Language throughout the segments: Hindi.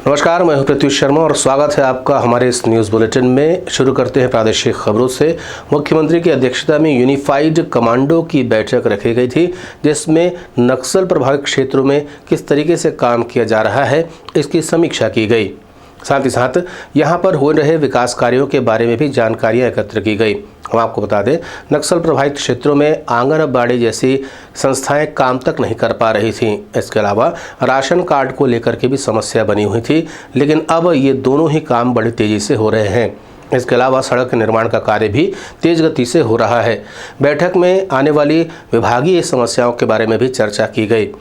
नमस्कार, मैं हूं प्रत्युष शर्मा और स्वागत है आपका हमारे इस न्यूज़ बुलेटिन में। शुरू करते हैं प्रादेशिक खबरों से। मुख्यमंत्री की अध्यक्षता में यूनिफाइड कमांडो की बैठक रखी गई थी, जिसमें नक्सल प्रभावित क्षेत्रों में किस तरीके से काम किया जा रहा है इसकी समीक्षा की गई। साथ ही साथ यहां पर हो रहे विकास कार्यों के बारे में भी जानकारियां एकत्र की गई। हम आपको बता दें, नक्सल प्रभावित क्षेत्रों में आंगनबाड़ी जैसी संस्थाएं काम तक नहीं कर पा रही थीं। इसके अलावा राशन कार्ड को लेकर के भी समस्या बनी हुई थी, लेकिन अब ये दोनों ही काम बड़ी तेज़ी से हो रहे हैं। इसके अलावा सड़क निर्माण का कार्य भी तेज गति से हो रहा है। बैठक में आने वाली विभागीय समस्याओं के बारे में भी चर्चा की गई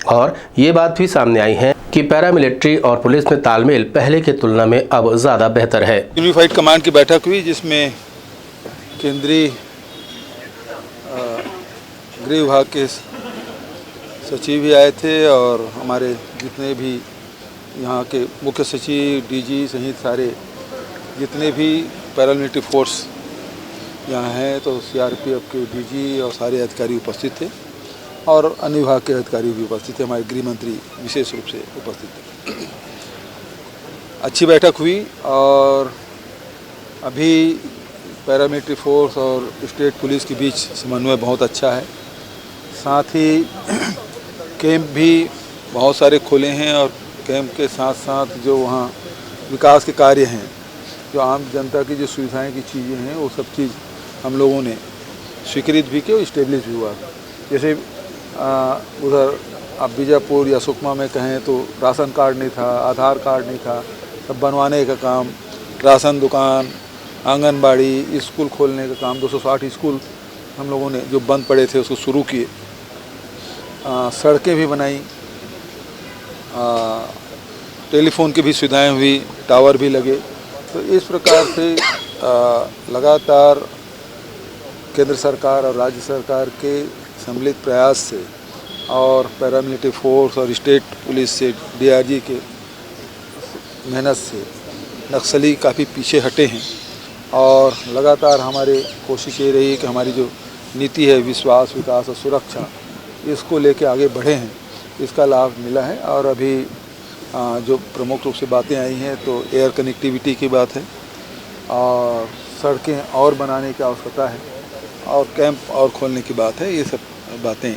और ये बात भी सामने आई है कि पैरामिलिट्री और पुलिस में तालमेल पहले की तुलना में अब ज़्यादा बेहतर है। यूनिफाइड कमांड की बैठक हुई, जिसमें केंद्रीय गृह विभाग के सचिव भी आए थे और हमारे जितने भी यहाँ के मुख्य सचिव, डीजी सहित सारे जितने भी पैरामिलिट्री फोर्स यहाँ हैं, तो सीआरपीएफ के डीजी और सारे अधिकारी उपस्थित थे और अन्य विभाग के अधिकारी भी उपस्थित थे। हमारे गृह मंत्री विशेष रूप से उपस्थित थे। अच्छी बैठक हुई और अभी पैरामिलिट्री फोर्स और स्टेट पुलिस के बीच समन्वय बहुत अच्छा है। साथ ही कैंप भी बहुत सारे खोले हैं और कैंप के साथ साथ जो वहाँ विकास के कार्य हैं, जो आम जनता की जो सुविधाएं की चीज़ें हैं, वो सब चीज़ हम लोगों ने स्वीकृत भी की और इस्टेब्लिश भी हुआ। जैसे उधर आप बीजापुर या सुकमा में कहें तो राशन कार्ड नहीं था, आधार कार्ड नहीं था, सब बनवाने का काम, राशन दुकान, आंगनबाड़ी, स्कूल खोलने का काम, 260 स्कूल हम लोगों ने जो बंद पड़े थे उसको शुरू किए। सड़कें भी बनाई, टेलीफोन की भी सुविधाएं हुई, टावर भी लगे। तो इस प्रकार से लगातार केंद्र सरकार और राज्य सरकार के सम्मिलित प्रयास से और पैरामिलिट्री फोर्स और स्टेट पुलिस से, डीआरजी के मेहनत से नक्सली काफ़ी पीछे हटे हैं और लगातार हमारे कोशिश ये रही है कि हमारी जो नीति है विश्वास, विकास और सुरक्षा, इसको लेके आगे बढ़े हैं। इसका लाभ मिला है और अभी जो प्रमुख रूप से बातें आई हैं तो एयर कनेक्टिविटी की बात है और सड़कें और बनाने की आवश्यकता है और कैंप और खोलने की बात है। ये सब बातें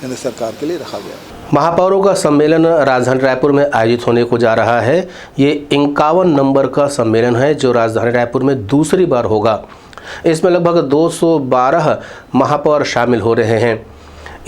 केंद्र सरकार के लिए रखा गया। महापौरों का सम्मेलन राजधानी रायपुर में आयोजित होने को जा रहा है। ये 51 नंबर का सम्मेलन है जो राजधानी रायपुर में दूसरी बार होगा। इसमें लगभग 212 महापौर शामिल हो रहे हैं।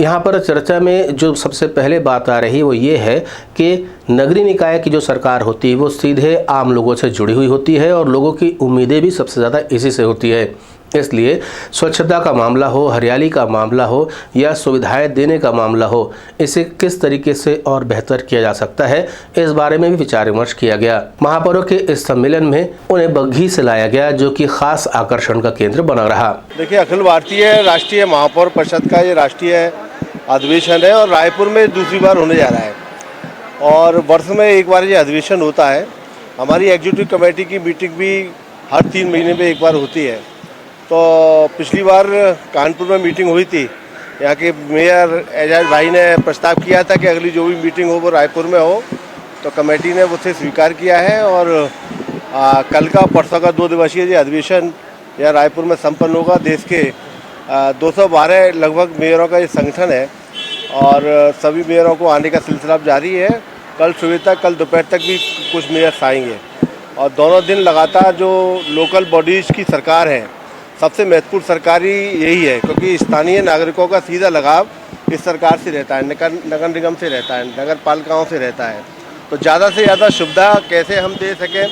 यहाँ पर चर्चा में जो सबसे पहले बात आ रही है वो ये है कि नगरीय निकाय की जो सरकार होती है वो सीधे आम लोगों से जुड़ी हुई होती है और लोगों की उम्मीदें भी सबसे ज़्यादा इसी से होती है। इसलिए स्वच्छता का मामला हो, हरियाली का मामला हो या सुविधाएं देने का मामला हो, इसे किस तरीके से और बेहतर किया जा सकता है, इस बारे में भी विचार विमर्श किया गया। महापौरों के इस सम्मेलन में उन्हें बग्घी से लाया गया, जो कि खास आकर्षण का केंद्र बना रहा। देखिए, अखिल भारतीय राष्ट्रीय महापौर परिषद का ये राष्ट्रीय अधिवेशन है और रायपुर में दूसरी बार होने जा रहा है और वर्ष में एक बार ये अधिवेशन होता है। हमारी एग्जीक्यूटिव कमेटी की मीटिंग भी हर 3 महीने में एक बार होती है। तो पिछली बार कानपुर में मीटिंग हुई थी। यहाँ के मेयर एजाज भाई ने प्रस्ताव किया था कि अगली जो भी मीटिंग हो वो रायपुर में हो, तो कमेटी ने उसे स्वीकार किया है और कल का परसों का 2 दिवसीय अधिवेशन यहाँ रायपुर में संपन्न होगा। देश के 212 लगभग मेयरों का ये संगठन है और सभी मेयरों को आने का सिलसिला जारी है। कल सुबह तक, कल दोपहर तक भी कुछ मेयर्स आएंगे और दोनों दिन लगातार जो लोकल बॉडीज़ की सरकार है, सबसे महत्वपूर्ण सरकारी यही है क्योंकि स्थानीय नागरिकों का सीधा लगाव इस सरकार से रहता है, नगर निगम से रहता है, नगर पालिकाओं से रहता है। तो ज़्यादा से ज़्यादा सुविधा कैसे हम दे सकें,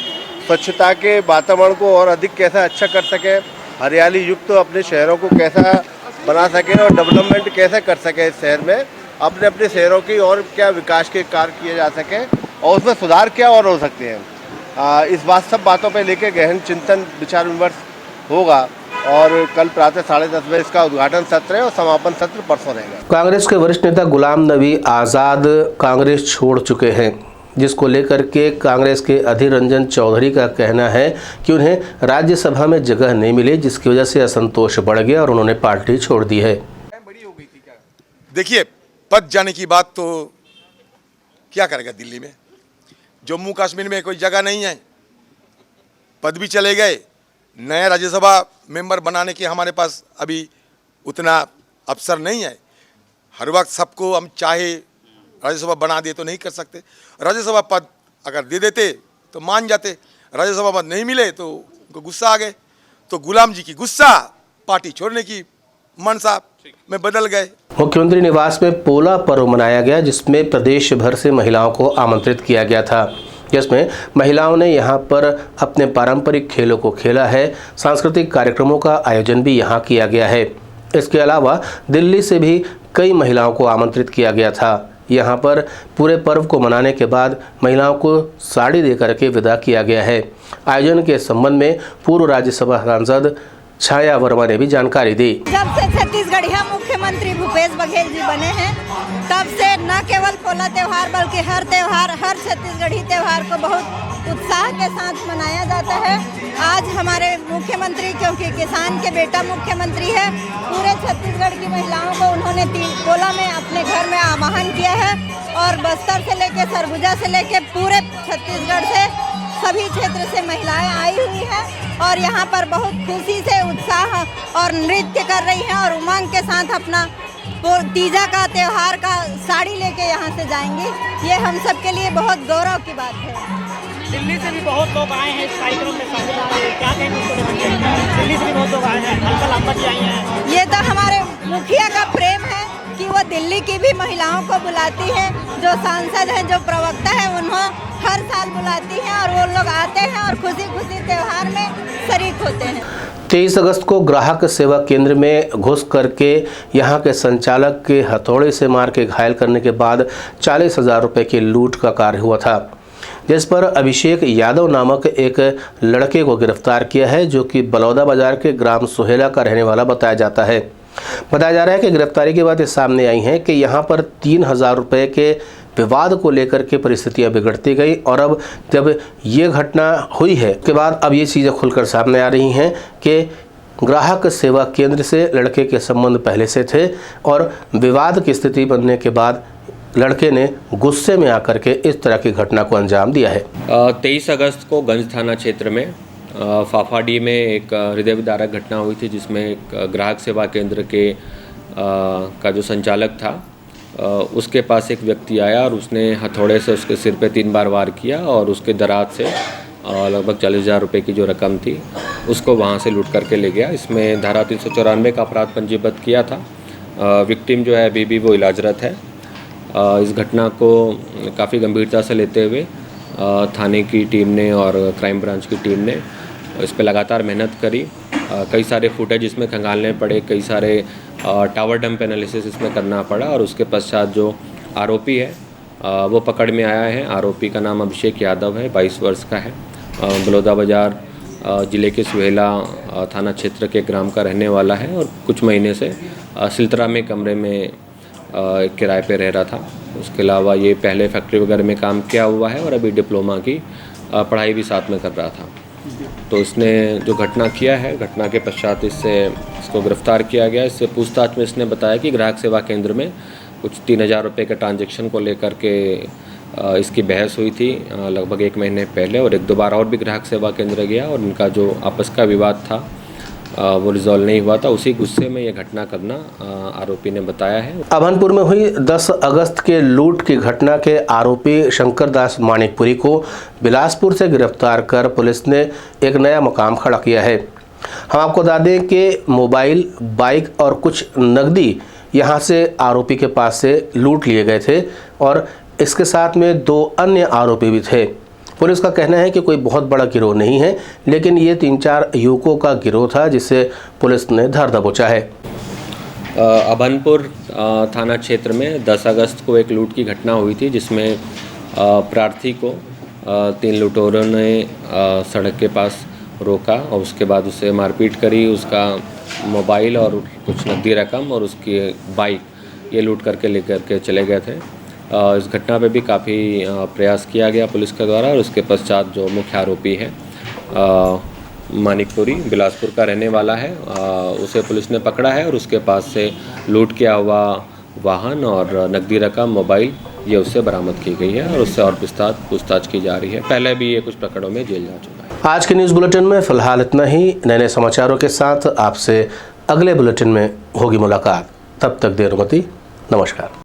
स्वच्छता के वातावरण को और अधिक कैसे अच्छा कर सकें, हरियाली युक्त अपने शहरों को कैसा बना सकें और डेवलपमेंट कैसे कर सकें इस शहर में, अपने अपने शहरों की और क्या विकास के कार्य किए जा सकें और उसमें सुधार क्या और हो सकते हैं। इस बात सब बातों पर लेकर गहन चिंतन विचार विमर्श होगा और कल प्रातः 10:30 बजे इसका उद्घाटन सत्र है और समापन सत्र परसों रहेगा। कांग्रेस के वरिष्ठ नेता गुलाम नबी आज़ाद कांग्रेस छोड़ चुके हैं, जिसको लेकर के कांग्रेस के अधीर रंजन चौधरी का कहना है कि उन्हें राज्यसभा में जगह नहीं मिली, जिसकी वजह से असंतोष बढ़ गया और उन्होंने पार्टी छोड़ दी है। देखिए, पद जाने की बात तो क्या करेगा दिल्ली में। जम्मू कश्मीर में कोई जगह नहीं है, पद भी चले गए, नया राज्यसभा मेंबर बनाने की हमारे पास अभी उतना अवसर नहीं है। हर वक्त सबको हम चाहे राज्यसभा बना दे तो नहीं कर सकते। राज्यसभा पद अगर दे देते तो मान जाते, राज्यसभा पद नहीं मिले तो उनको गुस्सा आ गए, तो गुलाम जी की गुस्सा पार्टी छोड़ने की मनसा में बदल गए। मुख्यमंत्री निवास में पोला पर्व मनाया गया, जिसमें प्रदेश भर से महिलाओं को आमंत्रित किया गया था, जिसमें महिलाओं ने यहां पर अपने पारंपरिक खेलों को खेला है। सांस्कृतिक कार्यक्रमों का आयोजन भी यहां किया गया है। इसके अलावा दिल्ली से भी कई महिलाओं को आमंत्रित किया गया था। यहां पर पूरे पर्व को मनाने के बाद महिलाओं को साड़ी देकर के विदा किया गया है। आयोजन के संबंध में पूर्व राज्यसभा सांसद छाया वर्मा ने भी जानकारी दी। जब से छत्तीसगढ़िया मुख्यमंत्री भूपेश बघेल जी बने हैं, तब से न केवल पोला त्यौहार बल्कि हर त्यौहार, हर छत्तीसगढ़ी त्यौहार को बहुत उत्साह के साथ मनाया जाता है। आज हमारे मुख्यमंत्री, क्योंकि किसान के बेटा मुख्यमंत्री है, पूरे छत्तीसगढ़ की महिलाओं को उन्होंने पोला में अपने घर में आवाहन किया है और बस्तर से लेकर सरगुजा से लेकर पूरे छत्तीसगढ़ से सभी क्षेत्र से महिलाएं आई हुई हैं और यहाँ पर बहुत खुशी से उत्साह और नृत्य कर रही हैं और उमंग के साथ अपना तीजा का त्यौहार का साड़ी लेके यहाँ से जाएंगी। ये हम सब के लिए बहुत गौरव की बात है। दिल्ली से भी बहुत लोग आए हैं इस कार्यक्रम में शामिल हुए हैं, क्या कहेंगे उसको लेकर? दिल्ली से भी बहुत लोग आए हैं, हल्का लांबा जी आई हैं। ये तो हमारे मुखिया का प्रेम है कि वो दिल्ली की भी महिलाओं को बुलाती है। जो सांसद हैं, जो प्रवक्ता है, उन्हें हर साल बुलाती हैं और वो लोग आते हैं और खुशी खुशी त्यौहार में शरीक होते हैं। 23 अगस्त को ग्राहक सेवा केंद्र में घुस करके यहां के संचालक के हथौड़े से मार के घायल करने के बाद 40,000 रुपये की लूट का कार्य हुआ था, जिस पर अभिषेक यादव नामक एक लड़के को गिरफ्तार किया है, जो कि बलौदा बाजार के ग्राम सोहेला का रहने वाला बताया जाता है। बताया जा रहा है कि गिरफ्तारी के बाद ये सामने आई हैं कि यहाँ पर 3,000 रुपये के विवाद को लेकर के परिस्थितियां बिगड़ती गई और अब जब ये घटना हुई है के बाद अब ये चीज़ें खुलकर सामने आ रही हैं कि ग्राहक सेवा केंद्र से लड़के के संबंध पहले से थे और विवाद की स्थिति बनने के बाद लड़के ने गुस्से में आकर के इस तरह की घटना को अंजाम दिया है। 23 अगस्त को गंज थाना क्षेत्र में फाफाडी में एक हृदय विदारक घटना हुई थी, जिसमें एक ग्राहक सेवा केंद्र के का जो संचालक था, उसके पास एक व्यक्ति आया और उसने हथौड़े से उसके सिर पे 3 बार वार किया और उसके दराज से लगभग 40,000 रुपये की जो रकम थी उसको वहाँ से लूट करके ले गया। इसमें धारा 394 का अपराध पंजीबद्ध किया था। विक्टिम जो है अभी भी वो इलाजरत है। इस घटना को काफ़ी गंभीरता से लेते हुए थाने की टीम ने और क्राइम ब्रांच की टीम ने इस पर लगातार मेहनत करी। कई सारे फुटेज इसमें खंगालने पड़े, कई सारे टावर डंप एनालिसिस इसमें करना पड़ा और उसके पश्चात जो आरोपी है वो पकड़ में आया है। आरोपी का नाम अभिषेक यादव है, 22 वर्ष का है, बलौदा बाजार ज़िले के सुहेला थाना क्षेत्र के ग्राम का रहने वाला है और कुछ महीने से सिलतरा में कमरे में किराए पे रह रहा था। उसके अलावा ये पहले फैक्ट्री वगैरह में काम किया हुआ है और अभी डिप्लोमा की पढ़ाई भी साथ में कर रहा था। तो इसने जो घटना किया है, घटना के पश्चात इसको गिरफ्तार किया गया। इससे पूछताछ में इसने बताया कि ग्राहक सेवा केंद्र में कुछ 3,000 रुपये के ट्रांजैक्शन को लेकर के इसकी बहस हुई थी लगभग 1 महीने पहले और 1-2 बार और भी ग्राहक सेवा केंद्र गया और इनका जो आपस का विवाद था वो रिजॉल्व नहीं हुआ था। उसी गुस्से में ये घटना करना आरोपी ने बताया है। अभनपुर में हुई 10 अगस्त के लूट की घटना के आरोपी शंकर दास मानिकपुरी को बिलासपुर से गिरफ्तार कर पुलिस ने एक नया मुकाम खड़ा किया है। हम आपको बता दें कि मोबाइल, बाइक और कुछ नकदी यहां से आरोपी के पास से लूट लिए गए थे और इसके साथ में 2 अन्य आरोपी भी थे। पुलिस का कहना है कि कोई बहुत बड़ा गिरोह नहीं है, लेकिन ये 3-4 युवकों का गिरोह था जिसे पुलिस ने धर दबोचा है। अभनपुर थाना क्षेत्र में 10 अगस्त को एक लूट की घटना हुई थी, जिसमें प्रार्थी को 3 लुटेरों ने सड़क के पास रोका और उसके बाद उसे मारपीट करी। उसका मोबाइल और कुछ नकदी रकम और उसकी बाइक ये लूट करके लेकर के चले गए थे। इस घटना पे भी काफ़ी प्रयास किया गया पुलिस के द्वारा और उसके पश्चात जो मुख्य आरोपी है मानिकपुरी, बिलासपुर का रहने वाला है, उसे पुलिस ने पकड़ा है और उसके पास से लूट किया हुआ वाहन और नकदी रकम, मोबाइल ये उससे बरामद की गई है और उससे और विस्तार पूछताछ की जा रही है। पहले भी ये कुछ प्रकरणों में जेल जा चुका है। आज के न्यूज़ बुलेटिन में फिलहाल इतना ही। नए समाचारों के साथ आपसे अगले बुलेटिन में होगी मुलाकात। तब तक देर मती। नमस्कार।